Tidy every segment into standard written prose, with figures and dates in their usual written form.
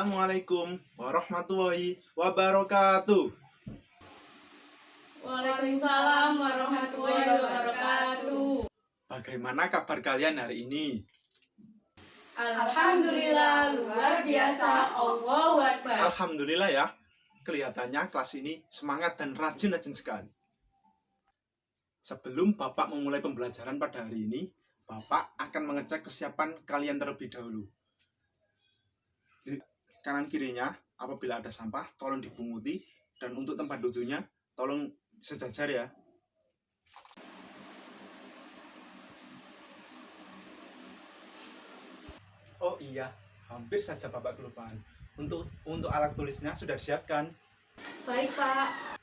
Assalamualaikum warahmatullahi wabarakatuh. Waalaikumsalam warahmatullahi wabarakatuh. Bagaimana kabar kalian hari ini? Alhamdulillah, luar biasa. Allahu Akbar. Alhamdulillah ya. Kelihatannya kelas ini semangat dan rajin-rajin sekali. Sebelum Bapak memulai pembelajaran pada hari ini, Bapak akan mengecek kesiapan kalian terlebih dahulu. Di kanan kirinya, apabila ada sampah, tolong dipunguti. Dan untuk tempat duduknya, tolong sejajar ya. Oh iya, hampir saja Bapak kelupaan. Untuk alat tulisnya sudah disiapkan. Baik, Pak.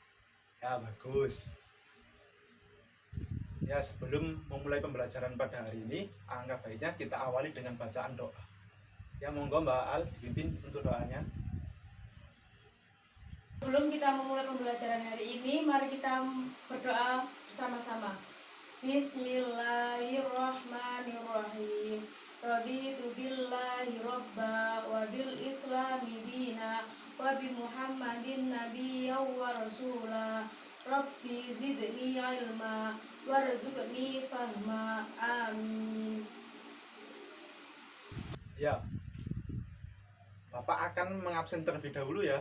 Ya, bagus. Ya, sebelum memulai pembelajaran pada hari ini, alangkah baiknya kita awali dengan bacaan doa. Ya, monggo Mbak Al dipimpin untuk doanya. Sebelum kita memulai pembelajaran hari ini, mari kita berdoa bersama-sama. Bismillahirrahmanirrahim. Raditu billahi robba wa bil islami dina wa bi muhammadin nabiyya wa rasula. Rabbi zidni ilma warzuqni fahma. Amin. Ya, Bapak akan mengabsen terlebih dahulu ya.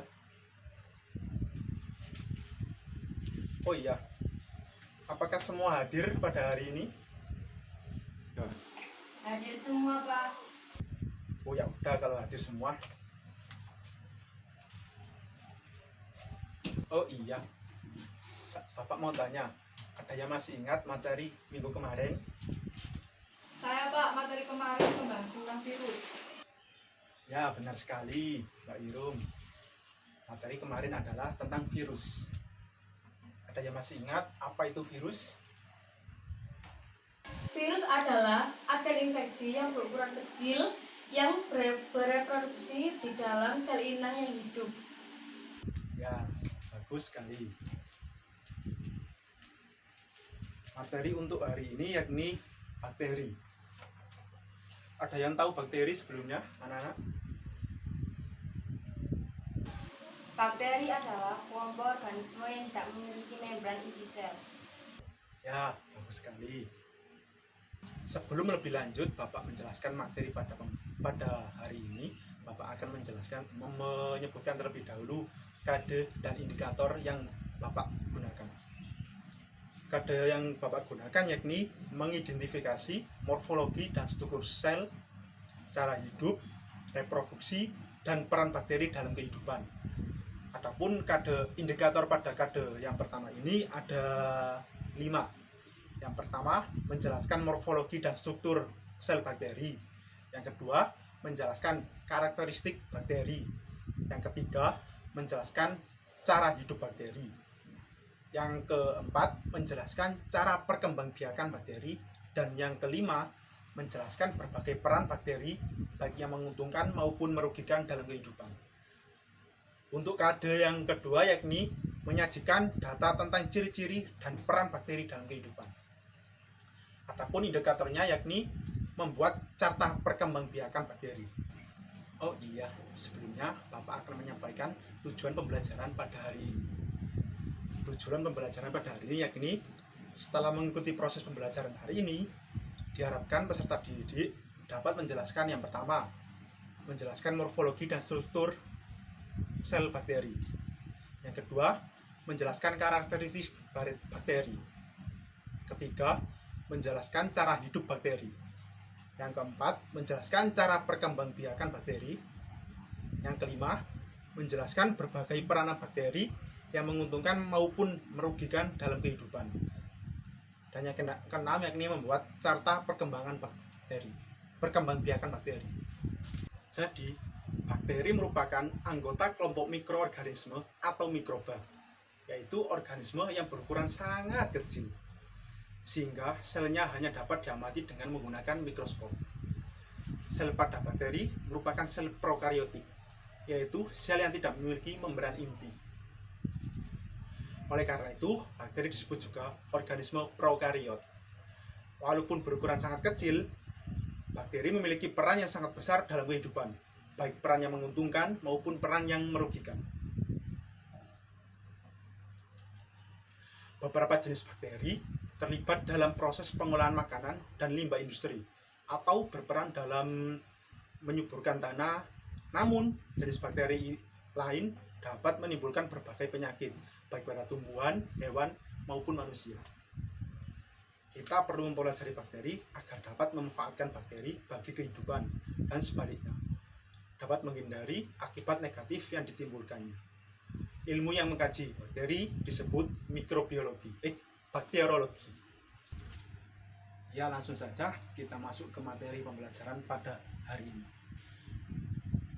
Oh iya, apakah semua hadir pada hari ini? Ya. Hadir semua, Pak. Oh ya udah kalau hadir semua. Oh iya, Bapak mau tanya, ada yang masih ingat materi minggu kemarin? Saya, Pak, materi kemarin membahas tentang virus. Ya benar sekali Mbak Irum. Materi kemarin adalah tentang virus. Ada yang masih ingat apa itu virus? Virus adalah agen infeksi yang berukuran kecil yang bereproduksi di dalam sel inang yang hidup. Ya, bagus sekali. Materi untuk hari ini yakni bakteri. Ada yang tahu bakteri sebelumnya, anak-anak? Bakteri adalah kelompok organisme yang tidak memiliki membran inti sel. Ya, bagus sekali. Sebelum lebih lanjut, Bapak menjelaskan materi pada hari ini. Bapak akan menyebutkan terlebih dahulu kode dan indikator yang Bapak gunakan. Kode yang Bapak gunakan yakni mengidentifikasi morfologi dan struktur sel, cara hidup, reproduksi, dan peran bakteri dalam kehidupan. Adapun kode indikator pada kode yang pertama ini ada 5. Yang pertama, menjelaskan morfologi dan struktur sel bakteri. Yang kedua, menjelaskan karakteristik bakteri. Yang ketiga, menjelaskan cara hidup bakteri. Yang keempat, menjelaskan cara perkembangbiakan bakteri. Dan yang kelima, menjelaskan berbagai peran bakteri, baik yang menguntungkan maupun merugikan dalam kehidupan. Untuk kode yang kedua yakni menyajikan data tentang ciri-ciri dan peran bakteri dalam kehidupan. Adapun indikatornya yakni membuat carta perkembangbiakan bakteri. Oh iya, sebelumnya Bapak akan menyampaikan tujuan pembelajaran pada hari ini. Tujuan pembelajaran pada hari ini yakni setelah mengikuti proses pembelajaran hari ini, diharapkan peserta didik dapat menjelaskan yang pertama, menjelaskan morfologi dan struktur sel bakteri. Yang kedua, menjelaskan karakteristik bakteri. Ketiga, menjelaskan cara hidup bakteri. Yang keempat, menjelaskan cara perkembangbiakan bakteri. Yang kelima, menjelaskan berbagai peranan bakteri yang menguntungkan maupun merugikan dalam kehidupan. Dan yang keenam yakni membuat carta perkembangan bakteri, perkembangbiakan bakteri. Jadi, bakteri merupakan anggota kelompok mikroorganisme atau mikroba, yaitu organisme yang berukuran sangat kecil, sehingga selnya hanya dapat diamati dengan menggunakan mikroskop. Sel pada bakteri merupakan sel prokariotik, yaitu sel yang tidak memiliki membran inti. Oleh karena itu, bakteri disebut juga organisme prokariot. Walaupun berukuran sangat kecil, bakteri memiliki peran yang sangat besar dalam kehidupan, baik peran yang menguntungkan maupun peran yang merugikan. Beberapa jenis bakteri terlibat dalam proses pengolahan makanan dan limbah industri atau berperan dalam menyuburkan tanah, namun jenis bakteri lain dapat menimbulkan berbagai penyakit baik pada tumbuhan, hewan, maupun manusia. Kita perlu mempelajari bakteri agar dapat memanfaatkan bakteri bagi kehidupan dan sebaliknya, dapat menghindari akibat negatif yang ditimbulkannya. Ilmu yang mengkaji bakteri disebut bakteriologi. Ya, langsung saja kita masuk ke materi pembelajaran pada hari ini.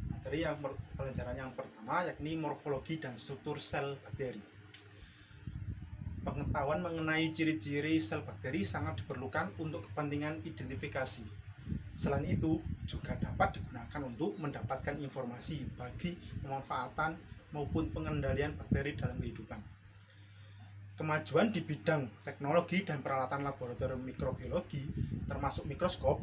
Materi pelajaran yang pertama yakni morfologi dan struktur sel bakteri. Pengetahuan mengenai ciri-ciri sel bakteri sangat diperlukan untuk kepentingan identifikasi. Selain itu, juga dapat digunakan untuk mendapatkan informasi bagi pemanfaatan maupun pengendalian bakteri dalam kehidupan. Kemajuan di bidang teknologi dan peralatan laboratorium mikrobiologi, termasuk mikroskop,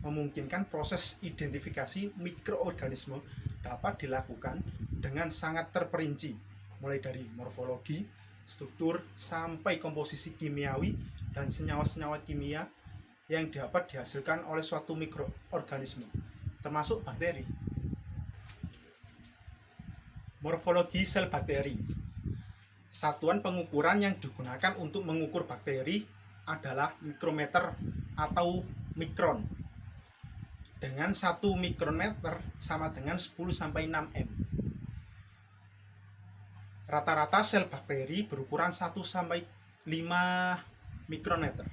memungkinkan proses identifikasi mikroorganisme dapat dilakukan dengan sangat terperinci, mulai dari morfologi, struktur, sampai komposisi kimiawi dan senyawa-senyawa kimia yang dapat dihasilkan oleh suatu mikroorganisme, termasuk bakteri. Morfologi sel bakteri. Satuan pengukuran yang digunakan untuk mengukur bakteri adalah mikrometer atau mikron. Dengan 1 mikrometer sama dengan 10-6 m. Rata-rata sel bakteri berukuran 1-5 mikrometer.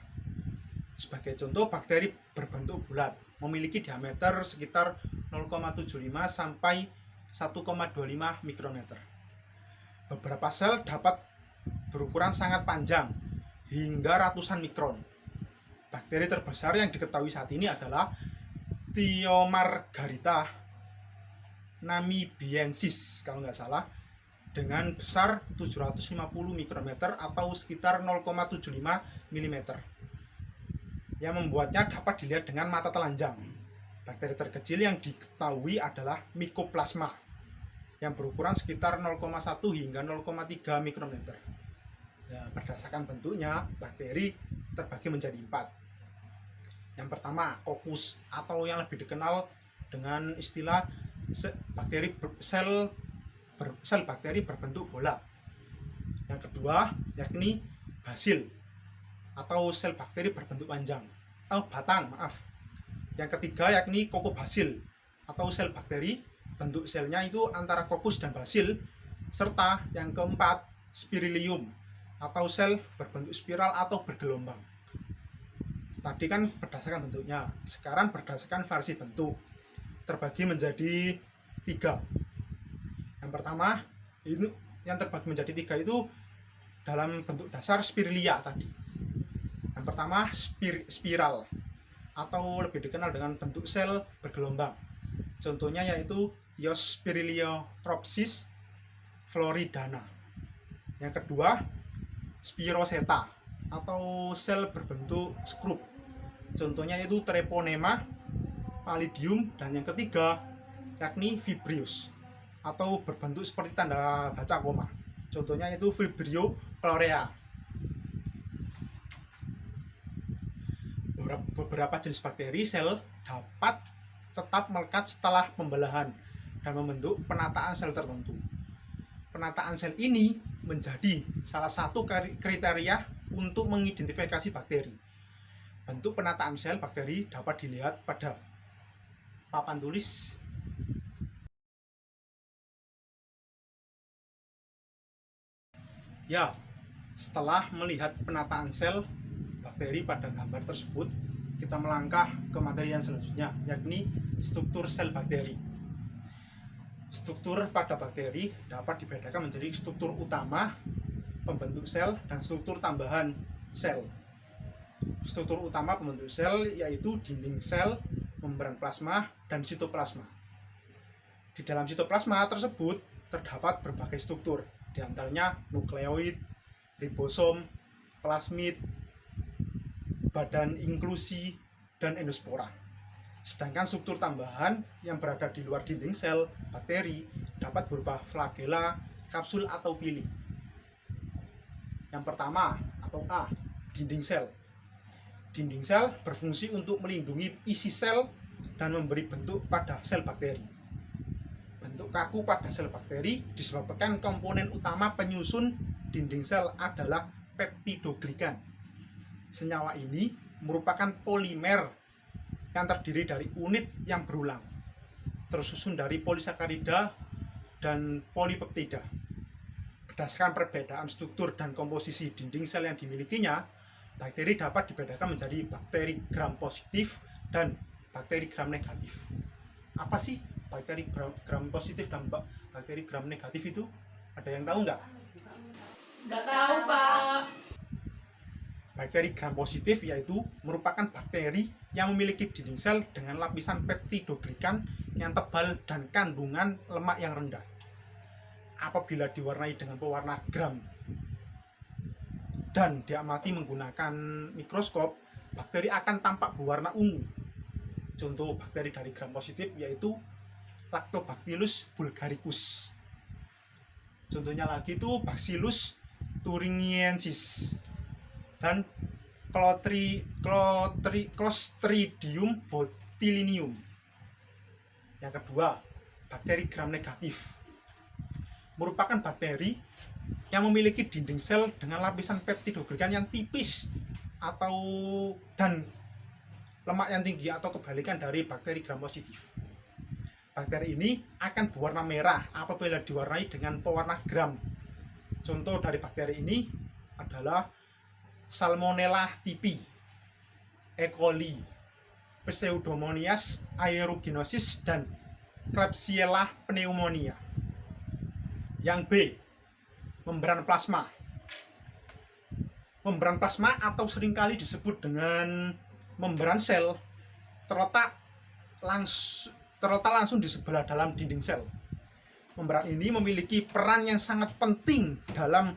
Sebagai contoh, bakteri berbentuk bulat memiliki diameter sekitar 0,75 sampai 1,25 mikrometer. Beberapa sel dapat berukuran sangat panjang hingga ratusan mikron. Bakteri terbesar yang diketahui saat ini adalah Thiomargarita namibiensis kalau nggak salah, dengan besar 750 mikrometer atau sekitar 0,75 mm, yang membuatnya dapat dilihat dengan mata telanjang. Bakteri terkecil yang diketahui adalah Mycoplasma yang berukuran sekitar 0,1 hingga 0,3 mikrometer. Ya, berdasarkan bentuknya, bakteri terbagi menjadi 4. Yang pertama, Coccus, atau yang lebih dikenal dengan istilah sel bakteri berbentuk bola. Yang kedua yakni basil, atau sel bakteri berbentuk batang. Yang ketiga yakni Coccobacil, atau sel bakteri bentuk selnya itu antara Coccus dan basil. Serta yang keempat Spirillum, atau sel berbentuk spiral atau bergelombang. Tadi kan berdasarkan bentuknya, sekarang berdasarkan variasi bentuk, terbagi menjadi 3. Yang pertama, ini yang terbagi menjadi 3 itu dalam bentuk dasar spirilia tadi. Yang pertama spiral, atau lebih dikenal dengan bentuk sel bergelombang. Contohnya yaitu Diospirillotropsis floridana. Yang kedua Spiroseta, atau sel berbentuk skrup. Contohnya yaitu Treponema pallidum. Dan yang ketiga yakni Vibrius, atau berbentuk seperti tanda baca koma. Contohnya yaitu Vibrio florea. Beberapa jenis bakteri sel dapat tetap melekat setelah pembelahan dan membentuk penataan sel tertentu. Penataan sel ini menjadi salah satu kriteria untuk mengidentifikasi bakteri. Bentuk penataan sel bakteri dapat dilihat pada papan tulis. Ya, setelah melihat penataan sel bakteri pada gambar tersebut, kita melangkah ke materi yang selanjutnya, yakni struktur sel bakteri. Struktur pada bakteri dapat dibedakan menjadi struktur utama, pembentuk sel, dan struktur tambahan sel. Struktur utama pembentuk sel yaitu dinding sel, membran plasma, dan sitoplasma. Di dalam sitoplasma tersebut terdapat berbagai struktur, di antaranya nukleoid, ribosom, plasmid, badan inklusi, dan endospora. Sedangkan struktur tambahan yang berada di luar dinding sel bakteri dapat berupa flagela, kapsul atau pili. Yang pertama atau A, dinding sel. Dinding sel berfungsi untuk melindungi isi sel dan memberi bentuk pada sel bakteri. Bentuk kaku pada sel bakteri disebabkan komponen utama penyusun dinding sel adalah peptidoglikan. Senyawa ini merupakan polimer yang terdiri dari unit yang berulang, tersusun dari polisakarida dan polipeptida. Berdasarkan perbedaan struktur dan komposisi dinding sel yang dimilikinya, bakteri dapat dibedakan menjadi bakteri gram positif dan bakteri gram negatif. Apa sih bakteri gram positif dan bakteri gram negatif itu? Ada yang tahu nggak? Nggak tahu, Pak. Bakteri gram positif yaitu merupakan bakteri yang memiliki dinding sel dengan lapisan peptidoglikan yang tebal dan kandungan lemak yang rendah. Apabila diwarnai dengan pewarna gram dan diamati menggunakan mikroskop, bakteri akan tampak berwarna ungu. Contoh bakteri dari gram positif yaitu Lactobacillus bulgaricus. Contohnya lagi itu Bacillus thuringiensis dan Clostridium botulinum. Yang kedua, bakteri gram negatif merupakan bakteri yang memiliki dinding sel dengan lapisan peptidoglikan yang tipis dan lemak yang tinggi atau kebalikan dari bakteri gram positif. Bakteri ini akan berwarna merah apabila diwarnai dengan pewarna gram. Contoh dari bakteri ini adalah Salmonella typhi, E. coli, Pseudomonas aeruginosus, dan Klebsiella pneumonia. Yang B, membran plasma. Membran plasma atau seringkali disebut dengan membran sel terletak langsung di sebelah dalam dinding sel. Membran ini memiliki peran yang sangat penting dalam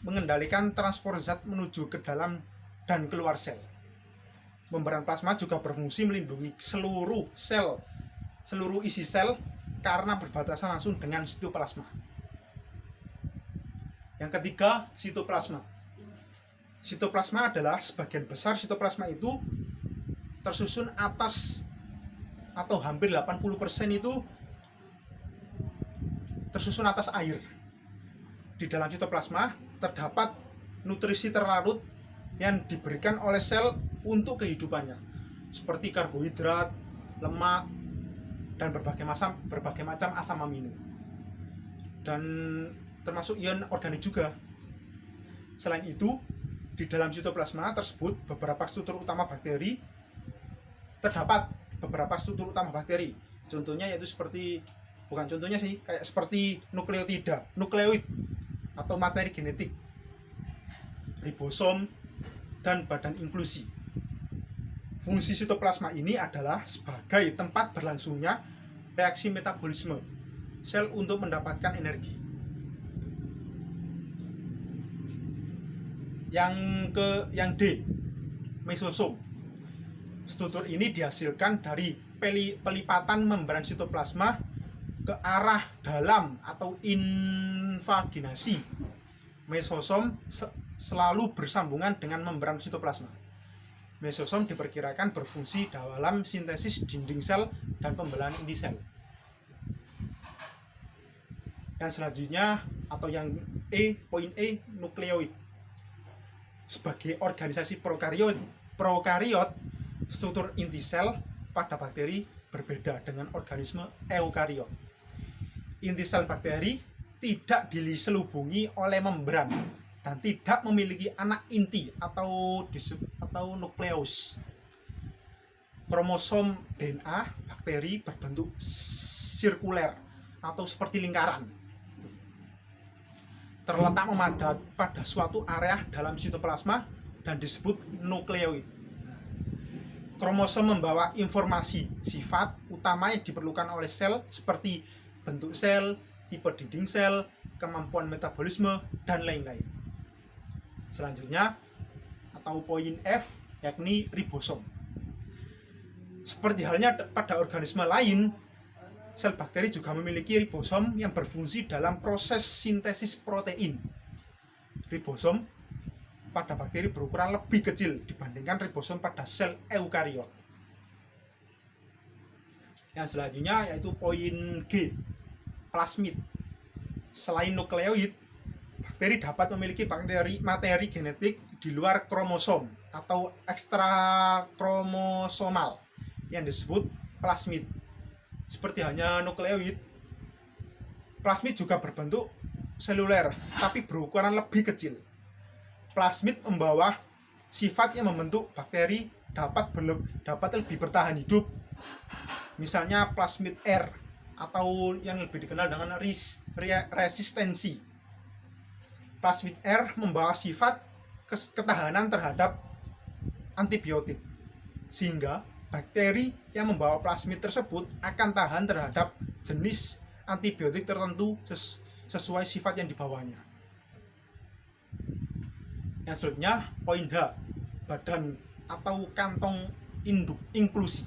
mengendalikan transport zat menuju ke dalam dan keluar sel. Membran plasma juga berfungsi melindungi seluruh isi sel karena berbatasan langsung dengan sitoplasma. Yang ketiga, sitoplasma. Sitoplasma adalah sebagian besar sitoplasma itu tersusun atas atau hampir 80% itu tersusun atas air. Di dalam sitoplasma terdapat nutrisi terlarut yang diberikan oleh sel untuk kehidupannya, seperti karbohidrat, lemak, dan berbagai macam asam amino, dan termasuk ion organik juga. Selain itu, di dalam sitoplasma tersebut terdapat beberapa struktur utama bakteri. Contohnya yaitu seperti nukleoid atau materi genetik, ribosom, dan badan inklusi. Fungsi sitoplasma ini adalah sebagai tempat berlangsungnya reaksi metabolisme sel untuk mendapatkan energi. Yang D, mesosom. Struktur ini dihasilkan dari pelipatan membran sitoplasma ke arah dalam atau invaginasi. Mesosom selalu bersambungan dengan membran sitoplasma. Mesosom diperkirakan berfungsi dalam sintesis dinding sel dan pembelahan inti sel. Yang selanjutnya atau yang poin E, nukleoid. Sebagai organisasi prokariot, struktur inti sel pada bakteri berbeda dengan organisme eukariot. Inti sel bakteri tidak diselubungi oleh membran dan tidak memiliki anak inti atau nukleus. Kromosom DNA bakteri berbentuk sirkuler atau seperti lingkaran, terletak memadat pada suatu area dalam sitoplasma dan disebut nukleoid. Kromosom membawa informasi sifat utama yang diperlukan oleh sel seperti bentuk sel, tipe dinding sel, kemampuan metabolisme, dan lain-lain. Selanjutnya atau poin F yakni ribosom. Seperti halnya pada organisme lain, sel bakteri juga memiliki ribosom yang berfungsi dalam proses sintesis protein. Ribosom pada bakteri berukuran lebih kecil dibandingkan ribosom pada sel eukariot. Yang selanjutnya yaitu poin G, plasmid. Selain nukleoid, bakteri dapat memiliki materi genetik di luar kromosom atau ekstrakromosomal yang disebut plasmid. Seperti hanya nukleoid, plasmid juga berbentuk seluler tapi berukuran lebih kecil. Plasmid membawa sifat yang membentuk bakteri dapat lebih bertahan hidup. Misalnya plasmid R atau yang lebih dikenal dengan resistensi. Plasmid R membawa sifat ketahanan terhadap antibiotik, sehingga bakteri yang membawa plasmid tersebut akan tahan terhadap jenis antibiotik tertentu sesuai sifat yang dibawanya. Yang selanjutnya poin H, badan atau kantong induk inklusi.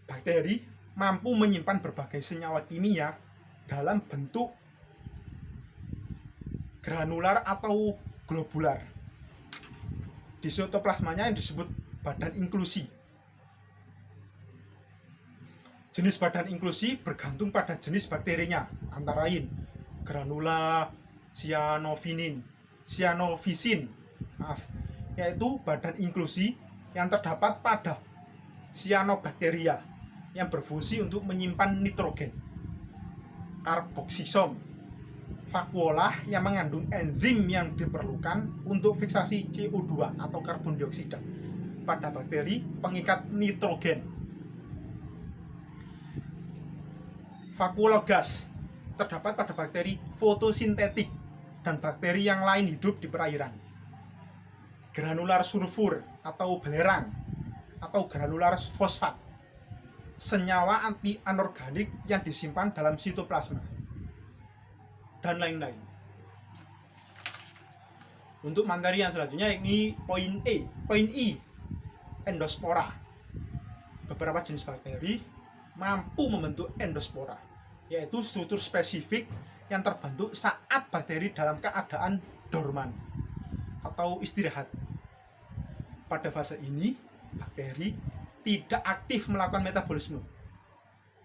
Bakteri mampu menyimpan berbagai senyawa kimia dalam bentuk granular atau globular di sitoplasmanya yang disebut badan inklusi. Jenis badan inklusi bergantung pada jenis bakterinya, antara lain granula cyanovisin, yaitu badan inklusi yang terdapat pada cyanobacteria yang berfungsi untuk menyimpan nitrogen. Karboksisom, vakuola yang mengandung enzim yang diperlukan untuk fiksasi CO2 atau karbon dioksida pada bakteri pengikat nitrogen. Vakuologas terdapat pada bakteri fotosintetik dan bakteri yang lain hidup di perairan. Granular sulfur atau belerang atau granular fosfat, senyawa anti anorganik yang disimpan dalam sitoplasma, dan lain-lain. Untuk materi yang selanjutnya ini poin I, endospora. Beberapa jenis bakteri mampu membentuk endospora, yaitu struktur spesifik yang terbentuk saat bakteri dalam keadaan dorman atau istirahat. Pada fase ini, bakteri tidak aktif melakukan metabolisme.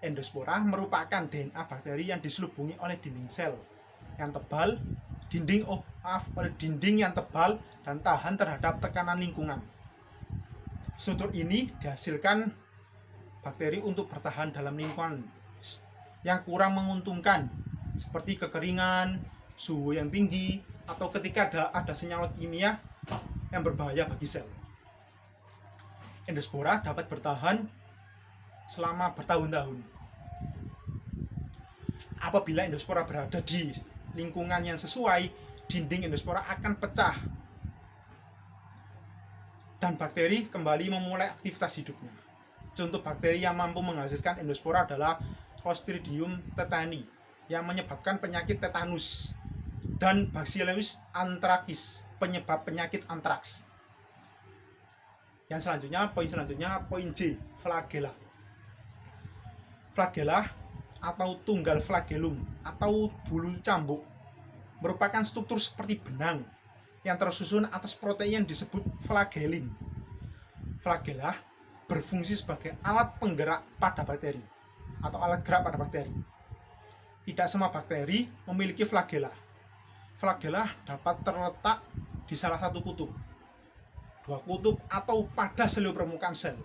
Endospora merupakan DNA bakteri yang diselubungi oleh dinding sel yang tebal, oleh dinding yang tebal dan tahan terhadap tekanan lingkungan. Struktur ini dihasilkan bakteri untuk bertahan dalam lingkungan yang kurang menguntungkan, seperti kekeringan, suhu yang tinggi, atau ketika ada senyawa kimia yang berbahaya bagi sel. Endospora dapat bertahan selama bertahun-tahun. Apabila endospora berada di lingkungan yang sesuai, dinding endospora akan pecah dan bakteri kembali memulai aktivitas hidupnya. Contoh bakteri yang mampu menghasilkan endospora adalah Clostridium tetani yang menyebabkan penyakit tetanus, dan Bacillus anthracis, penyebab penyakit antraks. Yang selanjutnya, poin J, flagella. Flagella atau tunggal flagellum atau bulu cambuk merupakan struktur seperti benang yang tersusun atas protein yang disebut flagellin. Flagella berfungsi sebagai alat penggerak pada bakteri atau alat gerak pada bakteri. Tidak semua bakteri memiliki flagella. Flagella dapat terletak di salah satu kutub, dua kutub, atau pada seluruh permukaan sel.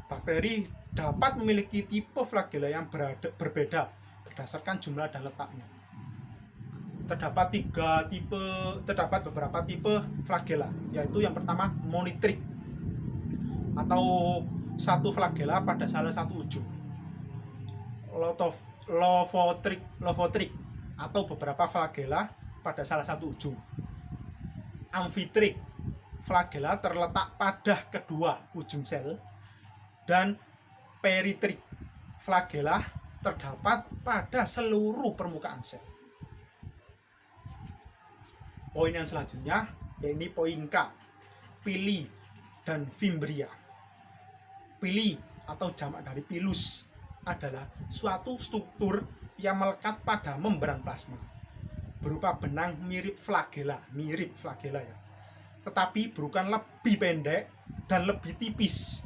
Bakteri dapat memiliki tipe flagella yang berbeda berdasarkan jumlah dan letaknya. Terdapat beberapa tipe flagella, yaitu yang pertama monitrik atau satu flagella pada salah satu ujung, lovotrik atau beberapa flagella pada salah satu ujung, amfitrik, flagella terletak pada kedua ujung sel, dan peritrik, flagella terdapat pada seluruh permukaan sel. Poin yang selanjutnya yaitu poin K, pili dan fimbria. Pili atau jamak dari pilus adalah suatu struktur yang melekat pada membran plasma berupa benang mirip flagela ya, tetapi berukuran lebih pendek dan lebih tipis.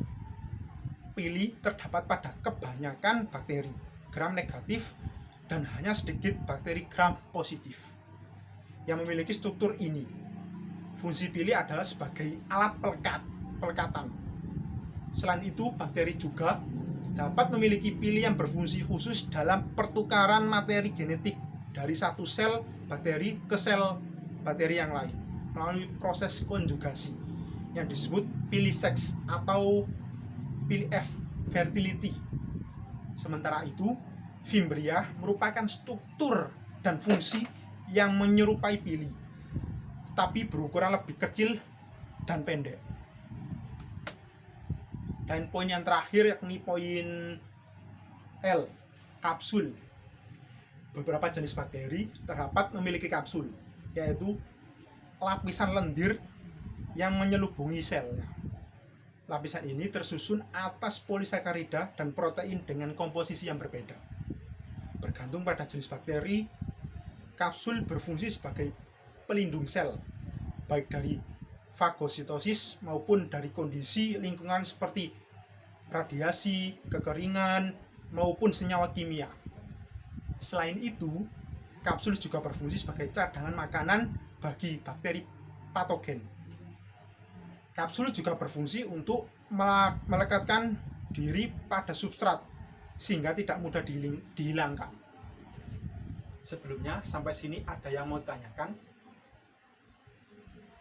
Pili terdapat pada kebanyakan bakteri gram negatif dan hanya sedikit bakteri gram positif yang memiliki struktur ini. Fungsi pili adalah sebagai alat pelekatan. Selain itu, bakteri juga dapat memiliki pili yang berfungsi khusus dalam pertukaran materi genetik dari satu sel bakteri ke sel bakteri yang lain melalui proses konjugasi yang disebut pili seks atau pili F fertility. Sementara itu, fimbria merupakan struktur dan fungsi yang menyerupai pili, tapi berukuran lebih kecil dan pendek. Dan poin yang terakhir yakni poin L, kapsul. Beberapa jenis bakteri terdapat memiliki kapsul, yaitu lapisan lendir yang menyelubungi selnya. Lapisan ini tersusun atas polisakarida dan protein dengan komposisi yang berbeda. Bergantung pada jenis bakteri, kapsul berfungsi sebagai pelindung sel, baik dari fagositosis maupun dari kondisi lingkungan seperti radiasi, kekeringan, maupun senyawa kimia. Selain itu, kapsul juga berfungsi sebagai cadangan makanan bagi bakteri patogen. Kapsul juga berfungsi untuk melekatkan diri pada substrat sehingga tidak mudah dihilangkan. Sebelumnya sampai sini ada yang mau tanyakan?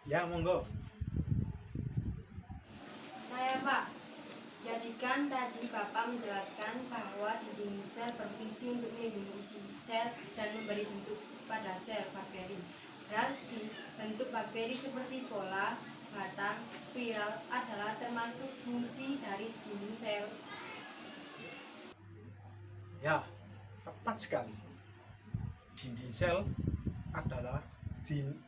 Ya, monggo. Saya Pak, jadikan tadi Bapak menjelaskan bahwa dinding sel berfungsi untuk melindungi isi sel dan memberi bentuk pada sel bakteri. Berarti bentuk bakteri seperti bola, batang, spiral adalah termasuk fungsi dari dinding sel. Ya, tepat sekali. Dinding sel adalah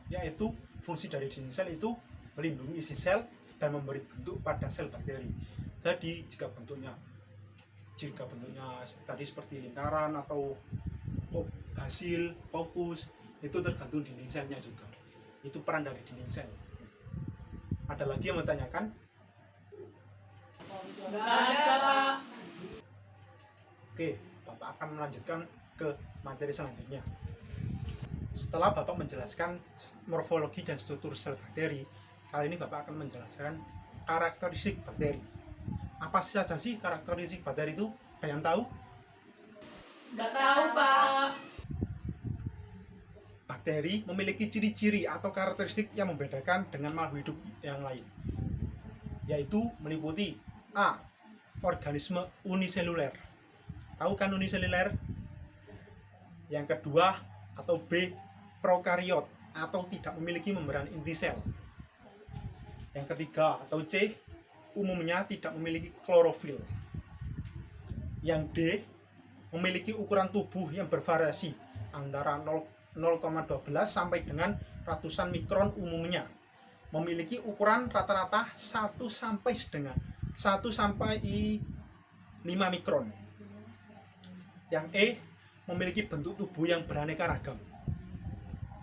yaitu fungsi dari dinding sel itu melindungi isi sel dan memberi bentuk pada sel bakteri. Jadi jika bentuknya tadi seperti lingkaran atau basil, fokus, itu tergantung dinding selnya juga. Itu peran dari dinding sel. Ada lagi yang menanyakan? Enggak ada, Pak. Oke, Bapak akan melanjutkan ke materi selanjutnya. Setelah Bapak menjelaskan morfologi dan struktur sel bakteri, kali ini Bapak akan menjelaskan karakteristik bakteri. Apa saja sih karakteristik bakteri itu? Ada yang tahu? Enggak tahu, Pak. Bakteri memiliki ciri-ciri atau karakteristik yang membedakan dengan makhluk hidup yang lain, yaitu meliputi A. Organisme uniseluler. Tahu kan uniseluler? Yang kedua atau B. Prokariot atau tidak memiliki membran inti sel. Yang ketiga atau C. Umumnya tidak memiliki klorofil. Yang D. Memiliki ukuran tubuh yang bervariasi antara 0,12 sampai dengan ratusan mikron umumnya. Memiliki ukuran rata-rata 1 sampai 5 mikron. Yang E memiliki bentuk tubuh yang beraneka ragam.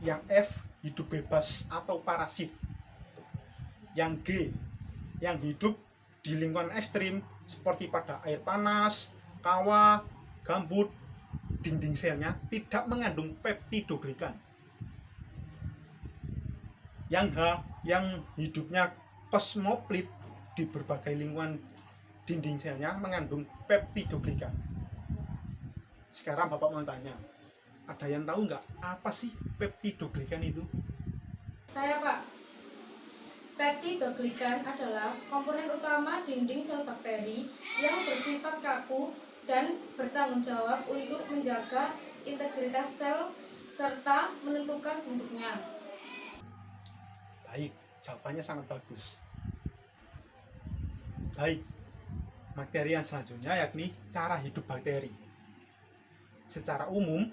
Yang F hidup bebas atau parasit. Yang G yang hidup di lingkungan ekstrim seperti pada air panas, kawah, gambut. Dinding selnya tidak mengandung peptidoglikan. Yang H yang hidupnya kosmoplit di berbagai lingkungan dinding selnya mengandung peptidoglikan. Sekarang Bapak mau tanya, ada yang tahu nggak apa sih peptidoglikan itu? Saya, Pak. Peptidoglikan adalah komponen utama dinding sel bakteri yang bersifat kaku dan bertanggung jawab untuk menjaga integritas sel serta menentukan bentuknya. Baik, jawabannya sangat bagus. Baik, materi yang selanjutnya yakni cara hidup bakteri. Secara umum,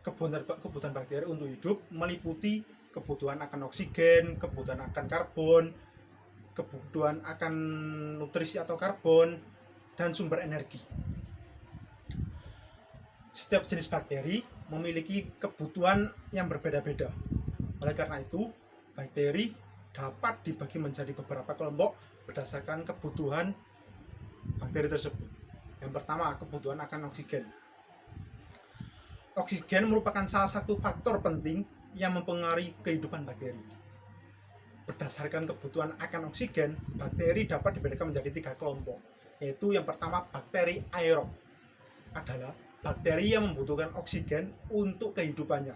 kebutuhan bakteri untuk hidup meliputi kebutuhan akan oksigen, kebutuhan akan karbon, kebutuhan akan nutrisi atau karbon, dan sumber energi. Setiap jenis bakteri memiliki kebutuhan yang berbeda-beda. Oleh karena itu, bakteri dapat dibagi menjadi beberapa kelompok berdasarkan kebutuhan bakteri tersebut. Yang pertama, kebutuhan akan oksigen. Oksigen merupakan salah satu faktor penting yang mempengaruhi kehidupan bakteri. Berdasarkan kebutuhan akan oksigen, bakteri dapat dibedakan menjadi 3 kelompok, yaitu yang pertama, bakteri aerob adalah bakteri yang membutuhkan oksigen untuk kehidupannya.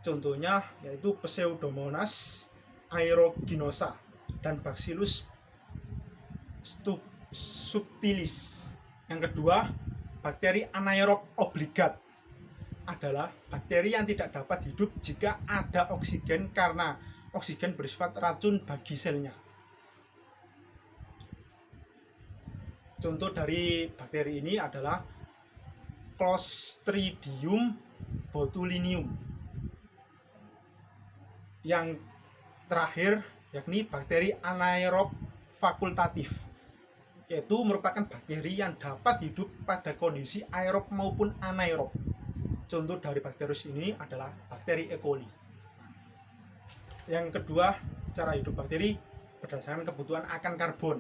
Contohnya yaitu Pseudomonas aeruginosa dan Bacillus subtilis. Yang kedua, bakteri anaerob obligat adalah bakteri yang tidak dapat hidup jika ada oksigen karena oksigen bersifat racun bagi selnya. Contoh dari bakteri ini adalah Clostridium botulinum. Yang terakhir yakni bakteri anaerob fakultatif, yaitu merupakan bakteri yang dapat hidup pada kondisi aerob maupun anaerob. Contoh dari bakteri ini adalah bakteri E. coli. Yang kedua, cara hidup bakteri berdasarkan kebutuhan akan karbon.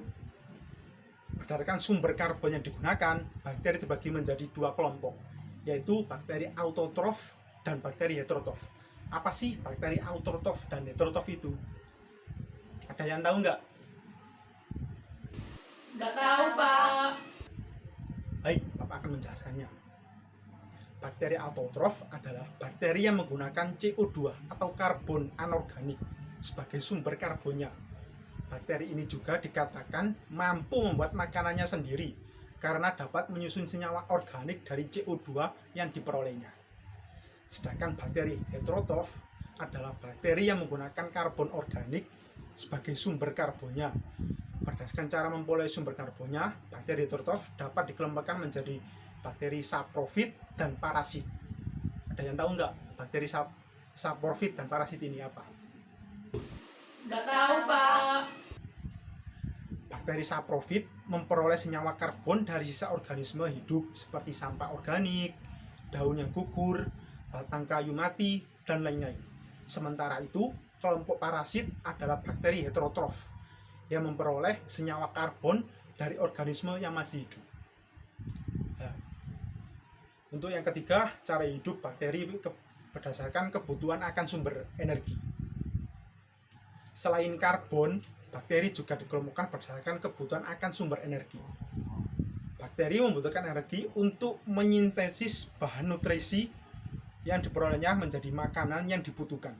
Berdasarkan sumber karbon yang digunakan, bakteri dibagi menjadi 2 kelompok, yaitu bakteri autotrof dan bakteri heterotrof. Apa sih bakteri autotrof dan heterotrof itu? Ada yang tahu nggak? Nggak tahu, Pak. Baik, Bapak akan menjelaskannya. Bakteri autotrof adalah bakteri yang menggunakan CO2 atau karbon anorganik sebagai sumber karbonnya. Bakteri ini juga dikatakan mampu membuat makanannya sendiri karena dapat menyusun senyawa organik dari CO2 yang diperolehnya. Sedangkan bakteri heterotrof adalah bakteri yang menggunakan karbon organik sebagai sumber karbonnya. Berdasarkan cara memperoleh sumber karbonnya, bakteri heterotrof dapat dikelompokkan menjadi bakteri saprofit dan parasit. Ada yang tahu nggak bakteri saprofit dan parasit ini apa? Nggak tahu, Pak. Bakteri saprofit memperoleh senyawa karbon dari sisa organisme hidup seperti sampah organik, daun yang gugur, batang kayu mati, dan lain-lain. Sementara itu, kelompok parasit adalah bakteri heterotrof yang memperoleh senyawa karbon dari organisme yang masih hidup. Nah, untuk yang ketiga, cara hidup bakteri berdasarkan kebutuhan akan sumber energi. Selain karbon, bakteri juga dikelompokkan berdasarkan kebutuhan akan sumber energi. Bakteri membutuhkan energi untuk menyintesis bahan nutrisi yang diperolehnya menjadi makanan yang dibutuhkan.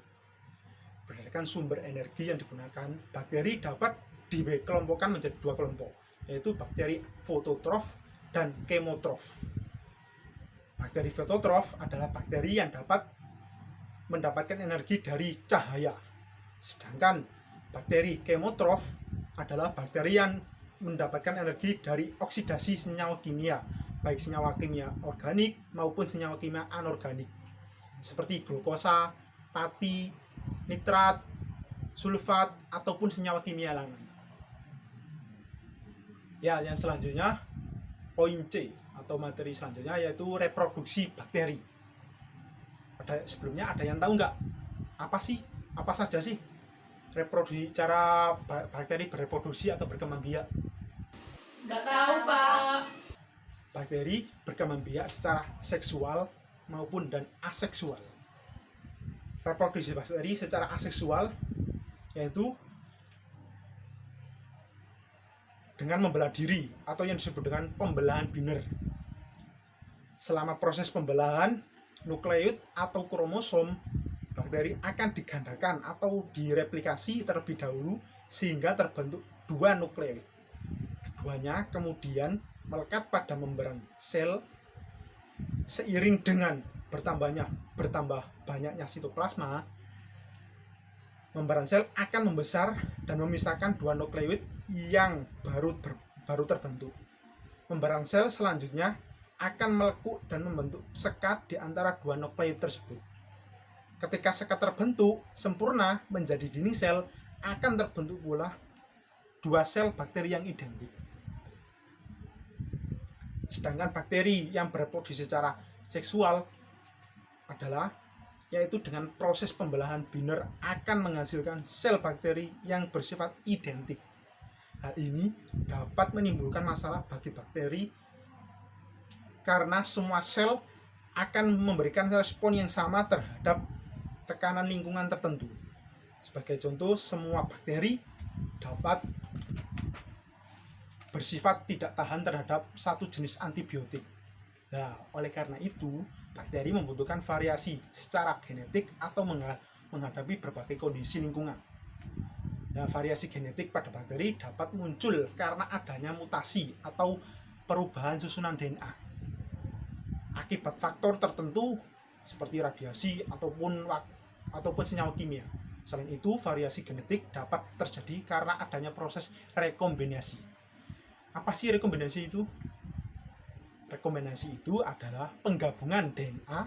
Berdasarkan sumber energi yang digunakan, bakteri dapat dikelompokkan menjadi 2 kelompok, yaitu bakteri fototrof dan kemotrof. Bakteri fototrof adalah bakteri yang dapat mendapatkan energi dari cahaya. Sedangkan bakteri kemotrof adalah bakteri yang mendapatkan energi dari oksidasi senyawa kimia, baik senyawa kimia organik maupun senyawa kimia anorganik, seperti glukosa, pati, nitrat, sulfat, ataupun senyawa kimia lain. Ya, yang selanjutnya, poin C atau materi selanjutnya yaitu reproduksi bakteri. Sebelumnya ada yang tahu nggak? Apa saja sih reproduksi, cara bakteri bereproduksi atau berkembang biak? Nggak tahu, Pak. Bakteri berkembang biak secara seksual maupun dan aseksual. Reproduksi bakteri secara aseksual yaitu dengan membelah diri atau yang disebut dengan pembelahan biner. Selama proses pembelahan nukleus atau kromosom, bakteri akan digandakan atau direplikasi terlebih dahulu sehingga terbentuk 2 nukleus. Keduanya kemudian melekat pada membran sel. Seiring dengan bertambah banyaknya sitoplasma, membran sel akan membesar dan memisahkan 2 nukleus yang baru terbentuk. Membran sel selanjutnya akan melekuk dan membentuk sekat di antara 2 nukleus tersebut. Ketika sekat terbentuk sempurna menjadi dinding sel, akan terbentuk pula dua sel bakteri yang identik. Sedangkan bakteri yang bereproduksi secara seksual adalah yaitu dengan proses pembelahan binder akan menghasilkan sel bakteri yang bersifat identik. Hal ini dapat menimbulkan masalah bagi bakteri karena semua sel akan memberikan respon yang sama terhadap tekanan lingkungan tertentu. Sebagai contoh, semua bakteri dapat bersifat tidak tahan terhadap satu jenis antibiotik. Nah, oleh karena itu, bakteri membutuhkan variasi secara genetik atau menghadapi berbagai kondisi lingkungan. Nah, variasi genetik pada bakteri dapat muncul karena adanya mutasi atau perubahan susunan DNA akibat faktor tertentu seperti radiasi ataupun senyawa kimia. Selain itu, variasi genetik dapat terjadi karena adanya proses rekombinasi. Apa sih rekombinasi itu? Rekombinasi itu adalah penggabungan DNA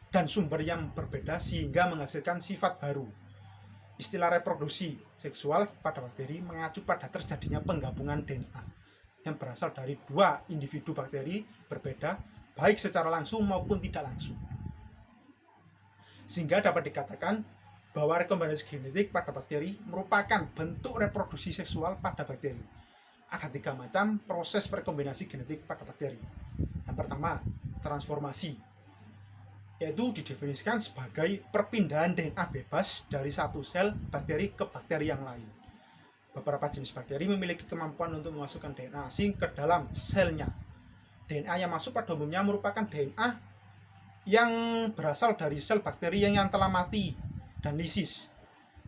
dan sumber yang berbeda sehingga menghasilkan sifat baru. Istilah reproduksi seksual pada bakteri mengacu pada terjadinya penggabungan DNA yang berasal dari dua individu bakteri berbeda, baik secara langsung maupun tidak langsung. Sehingga dapat dikatakan bahwa rekombinasi genetik pada bakteri merupakan bentuk reproduksi seksual pada bakteri. Ada 3 macam proses rekombinasi genetik pada bakteri. Yang pertama, transformasi, yaitu didefinisikan sebagai perpindahan DNA bebas dari satu sel bakteri ke bakteri yang lain. Beberapa jenis bakteri memiliki kemampuan untuk memasukkan DNA asing ke dalam selnya. DNA yang masuk pada umumnya merupakan DNA yang berasal dari sel bakteri yang telah mati dan lisis.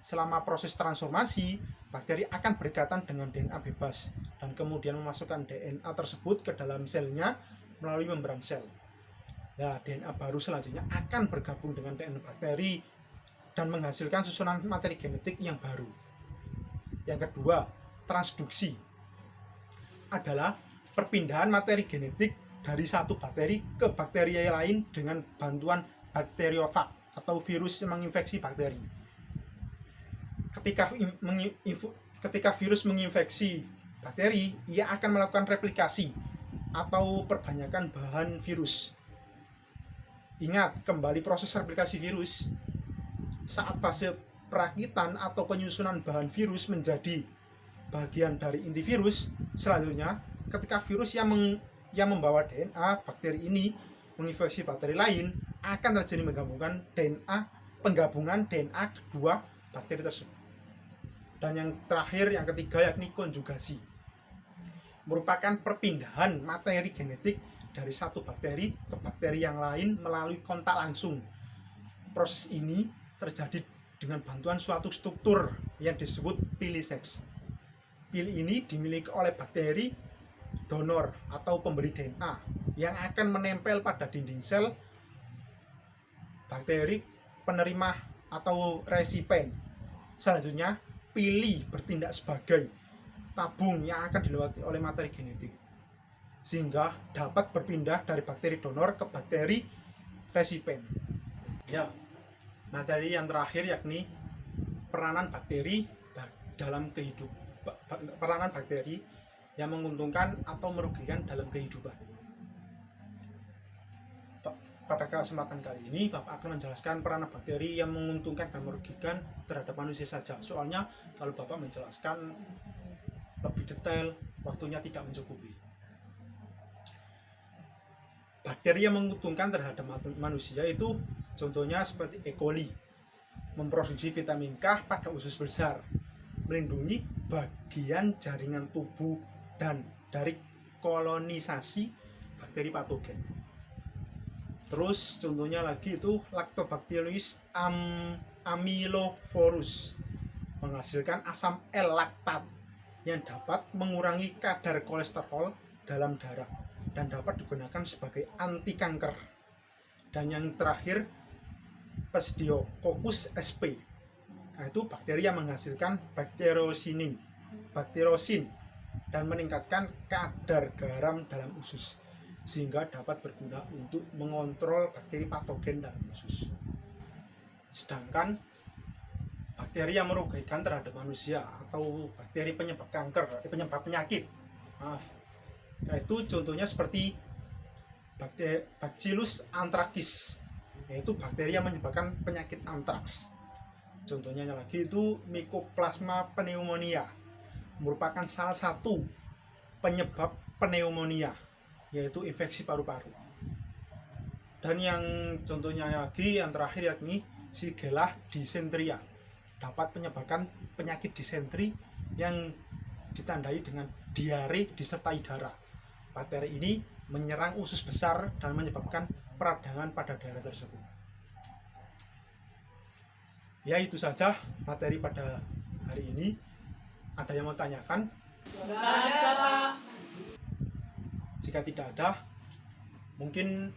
Selama proses transformasi, bakteri akan berikatan dengan DNA bebas dan kemudian memasukkan DNA tersebut ke dalam selnya melalui membran sel. Nah, DNA baru selanjutnya akan bergabung dengan DNA bakteri dan menghasilkan susunan materi genetik yang baru. Yang kedua, transduksi adalah perpindahan materi genetik dari satu bakteri ke bakteri lain dengan bantuan bakteriofag atau virus yang menginfeksi bakteri. Ketika virus menginfeksi bakteri, ia akan melakukan replikasi atau perbanyakan bahan virus. Ingat, kembali proses replikasi virus. Saat fase perakitan atau penyusunan bahan virus menjadi bagian dari inti virus, selanjutnya ketika virus yang membawa DNA bakteri ini menginfeksi bakteri lain, akan terjadi penggabungan DNA kedua bakteri tersebut. Dan yang terakhir, yang ketiga, yakni konjugasi, merupakan perpindahan materi genetik dari satu bakteri ke bakteri yang lain melalui kontak langsung. Proses ini terjadi dengan bantuan suatu struktur yang disebut pili seks. Pili ini dimiliki oleh bakteri donor atau pemberi DNA yang akan menempel pada dinding sel bakteri penerima atau resipen. Selanjutnya, pili bertindak sebagai tabung yang akan dilewati oleh materi genetik, sehingga dapat berpindah dari bakteri donor ke bakteri resipen. Ya, materi yang terakhir yakni peranan bakteri dalam peranan bakteri yang menguntungkan atau merugikan dalam kehidupan. Pada kesempatan kali ini, Bapak akan menjelaskan peranan bakteri yang menguntungkan dan merugikan terhadap manusia saja. Soalnya kalau Bapak menjelaskan lebih detail, waktunya tidak mencukupi. Bakteri yang menguntungkan terhadap manusia itu contohnya seperti E. coli, memproduksi vitamin K pada usus besar, melindungi bagian jaringan tubuh dan dari kolonisasi bakteri patogen. Terus contohnya lagi itu Lactobacillus amylophorus, menghasilkan asam L-laktat yang dapat mengurangi kadar kolesterol dalam darah dan dapat digunakan sebagai anti kanker. Dan yang terakhir, Pseudococcus sp, yaitu bakteri yang menghasilkan bakterosin dan meningkatkan kadar garam dalam usus, sehingga dapat berguna untuk mengontrol bakteri patogen dalam usus. Sedangkan bakteri yang merugikan terhadap manusia atau bakteri penyebab kanker, penyebab penyakit. Maaf. Yaitu contohnya seperti Bacillus anthracis, yaitu bakteri yang menyebabkan penyakit antraks. Contohnya lagi itu Mycoplasma pneumonia, merupakan salah satu penyebab pneumonia, yaitu infeksi paru-paru. Dan yang contohnya lagi yang terakhir yakni Shigella dysenteria, dapat menyebabkan penyakit disentri yang ditandai dengan diare disertai darah. Bakteri ini menyerang usus besar dan menyebabkan peradangan pada daerah tersebut. Ya, itu saja materi pada hari ini. Ada yang mau tanyakan? Nggak ada, Pak. Jika tidak ada, mungkin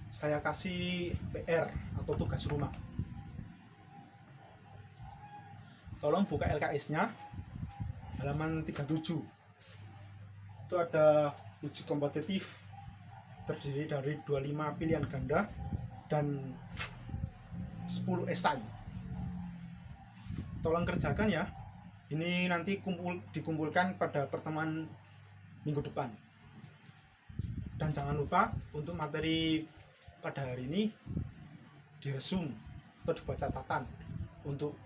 saya kasih PR atau tugas rumah. Tolong buka LKS-nya halaman 37. Itu ada uji kompetitif terdiri dari 25 pilihan ganda dan 10 esai. Tolong kerjakan ya. Ini nanti dikumpulkan pada pertemuan minggu depan. Dan jangan lupa untuk materi pada hari ini diresum atau dibuat catatan untuk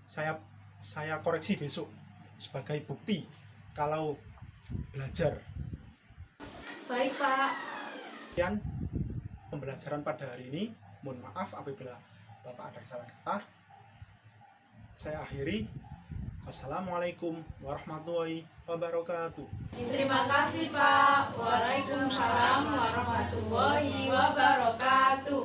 saya koreksi besok sebagai bukti kalau belajar. Baik, Pak. Sekian pembelajaran pada hari ini. Mohon maaf apabila Bapak ada salah kata. Saya akhiri. Assalamualaikum warahmatullahi wabarakatuh. Terima kasih, Pak. Waalaikumsalam warahmatullahi wabarakatuh.